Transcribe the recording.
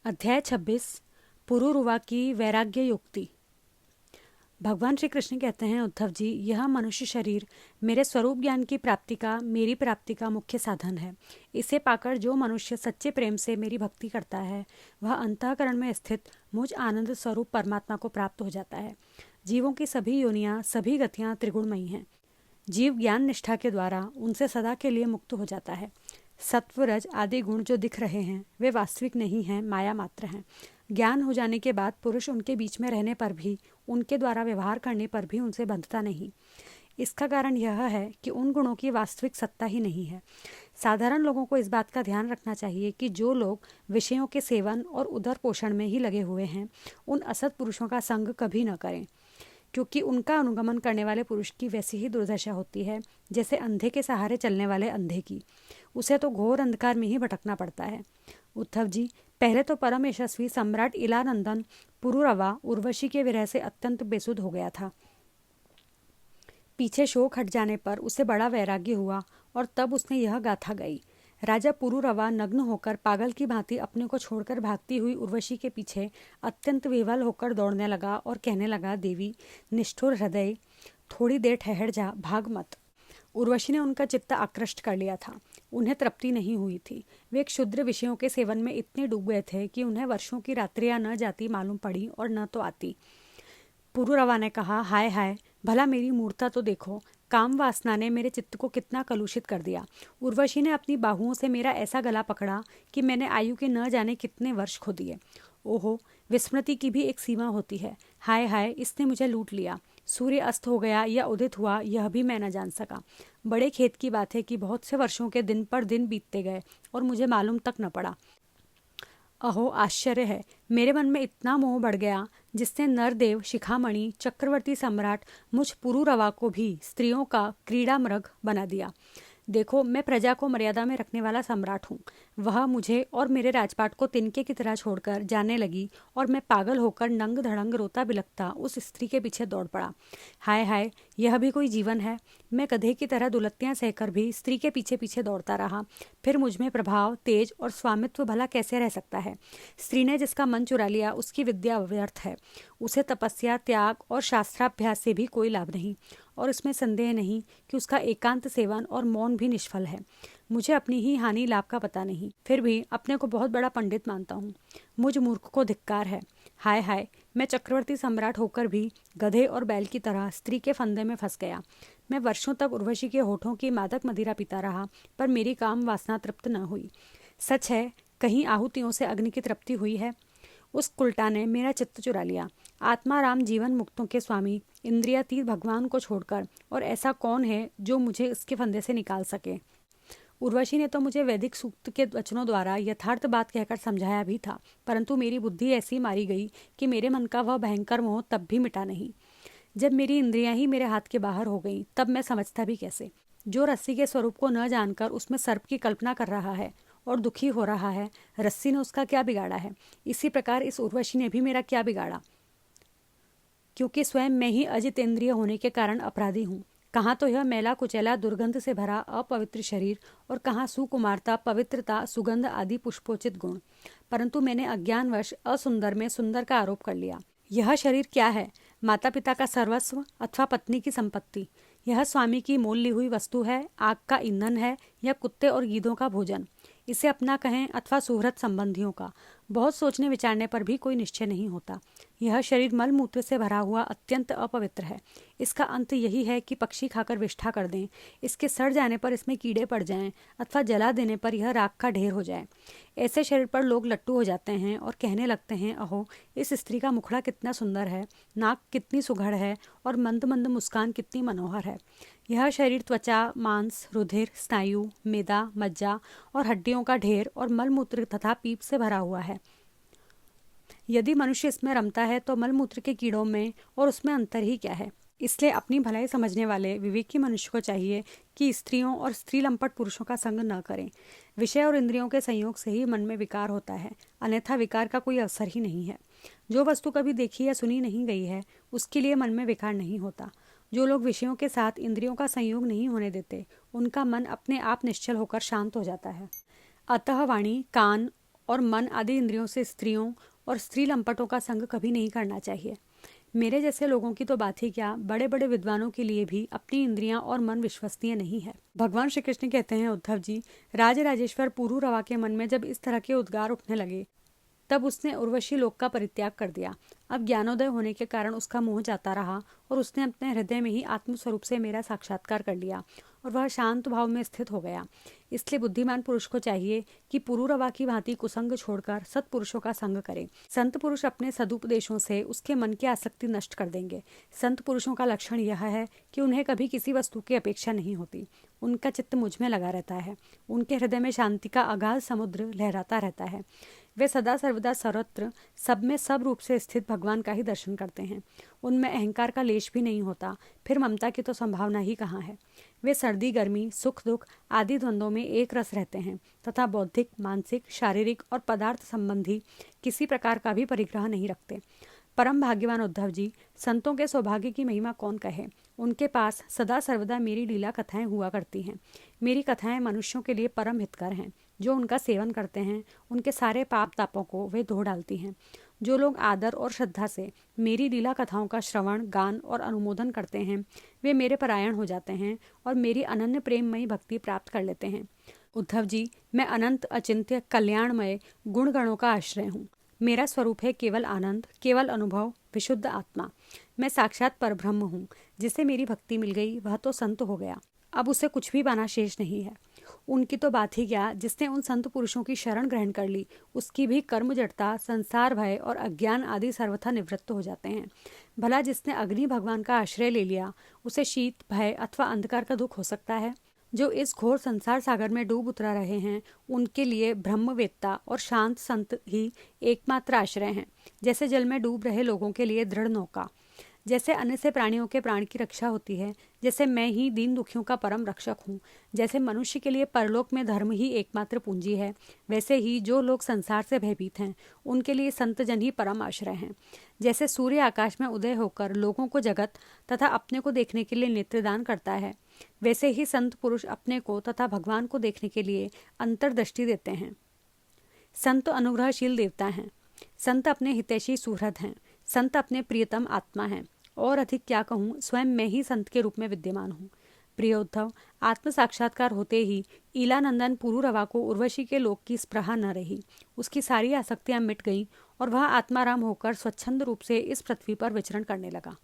अध्याय 26 पुरुरुवा की वैराग्य युक्ति। भगवान श्री कृष्ण कहते हैं, उद्धव जी, यह मनुष्य शरीर मेरे स्वरूप ज्ञान की प्राप्ति का, मेरी प्राप्ति का मुख्य साधन है। इसे पाकर जो मनुष्य सच्चे प्रेम से मेरी भक्ति करता है, वह अंतःकरण में स्थित मुझ आनंद स्वरूप परमात्मा को प्राप्त हो जाता है। जीवों की सभी योनियाँ, सभी गतियाँ त्रिगुणमयी हैं। जीव ज्ञान निष्ठा के द्वारा उनसे सदा के लिए मुक्त हो जाता है। सत्व रज आदि गुण जो दिख रहे हैं वे वास्तविक नहीं हैं, माया मात्र हैं। ज्ञान हो जाने के बाद पुरुष उनके बीच में रहने पर भी, उनके द्वारा व्यवहार करने पर भी उनसे बंधता नहीं। इसका कारण यह है कि उन गुणों की वास्तविक सत्ता ही नहीं है। साधारण लोगों को इस बात का ध्यान रखना चाहिए कि जो लोग विषयों के सेवन और उदर पोषण में ही लगे हुए हैं, उन असत पुरुषों का संग कभी न करें, क्योंकि उनका अनुगमन करने वाले पुरुष की वैसी ही दुर्दशा होती है जैसे अंधे के सहारे चलने वाले अंधे की। उसे तो घोर अंधकार में ही भटकना पड़ता है। उद्धव जी, पहले तो परम यशस्वी सम्राट इलानंदन पुरुरवा उर्वशी के विरह से अत्यंत बेसुध हो गया था। पीछे शोक हट जाने पर उसे बड़ा वैराग्य हुआ और तब उसने यह गाथा गाई। राजा पुरुरवा नग्न होकर पागल की भांति अपने को छोड़कर भागती हुई उर्वशी के पीछे अत्यंत विह्वल होकर दौड़ने लगा और कहने लगा, देवी निष्ठुर हृदय, थोड़ी देर ठहर जा, भाग मत। उर्वशी ने उनका चित्त आकृष्ट कर लिया था। उन्हें तृप्ति नहीं हुई थी। वे क्षुद्र विषयों के सेवन में इतने डूब गए थे कि उन्हें वर्षों की रात्रियां न जाती मालूम पड़ी और न तो आती। पुरुरवा ने कहा, हाय हाय, भला मेरी मूर्ता तो देखो, काम वासना ने मेरे चित्त को कितना कलुषित कर दिया। उर्वशी ने अपनी बाहुओं से मेरा ऐसा गला पकड़ा कि मैंने आयु के न जाने कितने वर्ष खो दिए। ओहो, विस्मृति की भी एक सीमा होती है। हाय हाय, इसने मुझे लूट लिया। सूर्य अस्त हो गया या उदित हुआ, यह भी मैं न जान सका। बड़े खेद की बात है कि बहुत से वर्षों के दिन पर दिन बीतते गए और मुझे मालूम तक न पड़ा। अहो, आश्चर्य है, मेरे मन में इतना मोह बढ़ गया जिसने नरदेव, शिखामणि, चक्रवर्ती सम्राट मुझ पुरुरवा को भी स्त्रियों का क्रीड़ा मृग बना दिया। देखो, मैं प्रजा को मर्यादा में रखने वाला सम्राट हूँ। वह मुझे और मेरे राजपाट को तिनके की तरह छोड़कर जाने लगी और मैं पागल होकर नंग धड़ंग रोता बिलखता उस स्त्री के पीछे दौड़ पड़ा। हाय हाय, यह भी कोई जीवन है। मैं गधे की तरह दुलत्तियां सहकर भी स्त्री के पीछे पीछे दौड़ता रहा। फिर मुझ में प्रभाव, तेज और स्वामित्व भला कैसे रह सकता है। स्त्री ने जिसका मन चुरा लिया उसकी विद्या व्यर्थ है। उसे तपस्या, त्याग और शास्त्राभ्यास से भी कोई लाभ नहीं, और इसमें संदेह नहीं कि उसका एकांत सेवन और मौन भी निष्फल है। मुझे अपनी ही हानि लाभ का पता नहीं, फिर भी अपने को बहुत बड़ा पंडित मानता हूँ। मुझ मूर्ख को धिक्कार है। हाय हाय, मैं चक्रवर्ती सम्राट होकर भी गधे और बैल की तरह स्त्री के फंदे में फंस गया। मैं वर्षों तक उर्वशी के होठों की मादक मदिरा पीता रहा, पर मेरी काम वासना तृप्त न हुई। सच है, कहीं आहुतियों से अग्नि की तृप्ति हुई है। उस कुलटा ने मेरा चित्त चुरा लिया। आत्मा राम जीवन मुक्तों के स्वामी, इंद्रियातीत भगवान को छोड़कर और ऐसा कौन है जो मुझे इसके फंदे से निकाल सके। उर्वशी ने तो मुझे वैदिक सूक्त के वचनों द्वारा यथार्थ बात कहकर समझाया भी था, परंतु मेरी बुद्धि ऐसी मारी गई कि मेरे मन का वह भयंकर मोह तब भी मिटा नहीं। जब मेरी इंद्रियां ही मेरे हाथ के बाहर हो गईं, तब मैं समझता भी कैसे। जो रस्सी के स्वरूप को न जानकर उसमें सर्प की कल्पना कर रहा है और दुखी हो रहा है, रस्सी ने उसका क्या बिगाड़ा है। इसी प्रकार इस उर्वशी ने भी मेरा क्या बिगाड़ा, क्योंकि स्वयं मैं ही अजितेंद्रिय होने के कारण अपराधी हूँ। कहाँ तो यह मैला कुचैला, दुर्गंध से भरा अपवित्र शरीर, और कहाँ सुकुमारता, पवित्रता, सुगंध आदि पुष्पोचित गुण। परंतु मैंने अज्ञानवश असुंदर में सुंदर का आरोप कर लिया। यह शरीर क्या है? माता पिता का सर्वस्व अथवा पत्नी की संपत्ति? यह स्वामी की मोल ली हुई वस्तु है, आग का ईंधन है, या कुत्ते और गीदों का भोजन? इसे अपना कहें अथवा सुहृद संबंधियों का, बहुत सोचने विचारने पर भी कोई निश्चय नहीं होता। यह शरीर मल मूत्र से भरा हुआ अत्यंत अपवित्र है। इसका अंत यही है कि पक्षी खाकर विष्ठा कर दें, इसके सड़ जाने पर इसमें कीड़े पड़ जाएं, अथवा जला देने पर यह राख का ढेर हो जाए। ऐसे शरीर पर लोग लट्टू हो जाते हैं और कहने लगते हैं, अहो, इस स्त्री का मुखड़ा कितना सुंदर है, नाक कितनी सुघड़ है और मंद मंद मुस्कान कितनी मनोहर है। यह शरीर त्वचा, मांस, रुधिर, स्नायु, मेदा, मज्जा और हड्डियों का ढेर और मलमूत्र तथा पीप से भरा हुआ है। यदि मनुष्य इसमें रमता है तो मलमूत्र के कीड़ों में और उसमें अंतर ही क्या है। इसलिए अपनी भलाई समझने वाले विवेकी मनुष्य को चाहिए कि स्त्रियों और स्त्री लंपट पुरुषों का संग न करें। विषय और इंद्रियों के संयोग से ही मन में विकार होता है, अन्यथा विकार का कोई अवसर ही नहीं है। जो वस्तु कभी देखी या सुनी नहीं गई है, उसके लिए मन में विकार नहीं होता। जो लोग विषयों के साथ इंद्रियों का संयोग नहीं होने देते, उनका मन अपने आप निश्चल होकर शांत हो जाता है। अतः वाणी, कान और मन आदि इंद्रियों से स्त्रियों और स्त्री लंपटों का संग कभी नहीं करना चाहिए। मेरे जैसे लोगों की तो बात ही क्या, बड़े बड़े विद्वानों के लिए भी अपनी इंद्रियां और मन विश्वसनीय नहीं है। भगवान श्री कृष्ण कहते हैं, उद्धव जी, राजराजेश्वर पुरूरवा के मन में जब इस तरह के उद्गार उठने लगे तब उसने उर्वशी लोक का परित्याग कर दिया। अब ज्ञानोदय होने के कारण उसका मोह जाता रहा और उसने अपने हृदय में ही आत्मस्वरूप से मेरा साक्षात्कार कर लिया और वह शांत भाव में स्थित हो गया। इसलिए बुद्धिमान पुरुष को चाहिए कि पुरूरवा की भांति कुसंग छोड़कर सत्पुरुषों का संग करे। संत पुरुष अपने सदुपदेशों से उसके मन की आसक्ति नष्ट कर देंगे। संत पुरुषों का लक्षण यह है कि उन्हें कभी किसी वस्तु की अपेक्षा नहीं होती। उनका चित्त मुझ में लगा रहता है। उनके हृदय में शांति का अगाध समुद्र लहराता रहता है। वे सदा सर्वदा सर्वत्र सब में सब रूप से स्थित भगवान का ही दर्शन करते हैं। उनमें अहंकार का लेश भी नहीं होता, फिर ममता की तो संभावना ही कहाँ है। वे सर्दी गर्मी सुख दुख आदि द्वंद्वों में एक रस रहते हैं तथा बौद्धिक मानसिक शारीरिक और पदार्थ संबंधी किसी प्रकार का भी परिग्रह नहीं रखते। परम भाग्यवान उद्धव जी, संतों के सौभाग्य की महिमा कौन कहे। उनके पास सदा सर्वदा मेरी लीला कथाएं हुआ करती हैं। मेरी कथाएं मनुष्यों के लिए परम हितकर हैं। जो उनका सेवन करते हैं उनके सारे पाप तापों को वे धो डालती हैं। जो लोग आदर और श्रद्धा से मेरी लीला कथाओं का श्रवण गान और अनुमोदन करते हैं वे मेरे परायण हो जाते हैं और मेरी अनन्य प्रेममयी भक्ति प्राप्त कर लेते हैं। उद्धव जी, मैं अनंत अचिंत्य कल्याणमय गुणगणों का आश्रय हूँ। मेरा स्वरूप है केवल आनंद, केवल अनुभव, विशुद्ध आत्मा। मैं साक्षात परब्रह्म हूँ। जिसे मेरी भक्ति मिल गई वह तो संत हो गया, अब उसे कुछ भी पाना शेष नहीं है। उनकी तो बात ही क्या, जिसने उन संत पुरुषों की शरण ग्रहण कर ली उसकी भी कर्म जड़ता संसार भय और अज्ञान आदि सर्वथा निवृत्त हो जाते हैं। भला जिसने अग्नि भगवान का आश्रय ले लिया उसे शीत भय अथवा अंधकार का दुख हो सकता है। जो इस घोर संसार सागर में डूब उतरा रहे हैं उनके लिए ब्रह्मवेत्ता और शांत संत ही एकमात्र आश्रय हैं। जैसे जल में डूब रहे लोगों के लिए दृढ़ नौका, जैसे अन्य से प्राणियों के प्राण की रक्षा होती है, जैसे मैं ही दीन दुखियों का परम रक्षक हूँ, जैसे मनुष्य के लिए परलोक में धर्म ही एकमात्र पूंजी है, वैसे ही जो लोग संसार से भयभीत हैं उनके लिए संतजन ही परम आश्रय हैं। जैसे सूर्य आकाश में उदय होकर लोगों को जगत तथा अपने को देखने के लिए नेत्रदान करता है, वैसे ही संत पुरुष अपने को तथा भगवान को देखने के लिए अंतर्दृष्टि देते हैं। संत अनुग्रहशील देवता हैं। संत अपने हितैषी सुहृद हैं। संत अपने प्रियतम आत्मा हैं। और अधिक क्या कहूँ, स्वयं मैं ही संत के रूप में विद्यमान हूँ। प्रिय उद्धव, आत्म साक्षात्कार होते ही ईलानंदन पुरूरवा को उर्वशी के लोक की स्पृहा न रही। उसकी सारी आसक्तियां मिट गईं और वह आत्माराम होकर स्वच्छंद रूप से इस पृथ्वी पर विचरण करने लगा।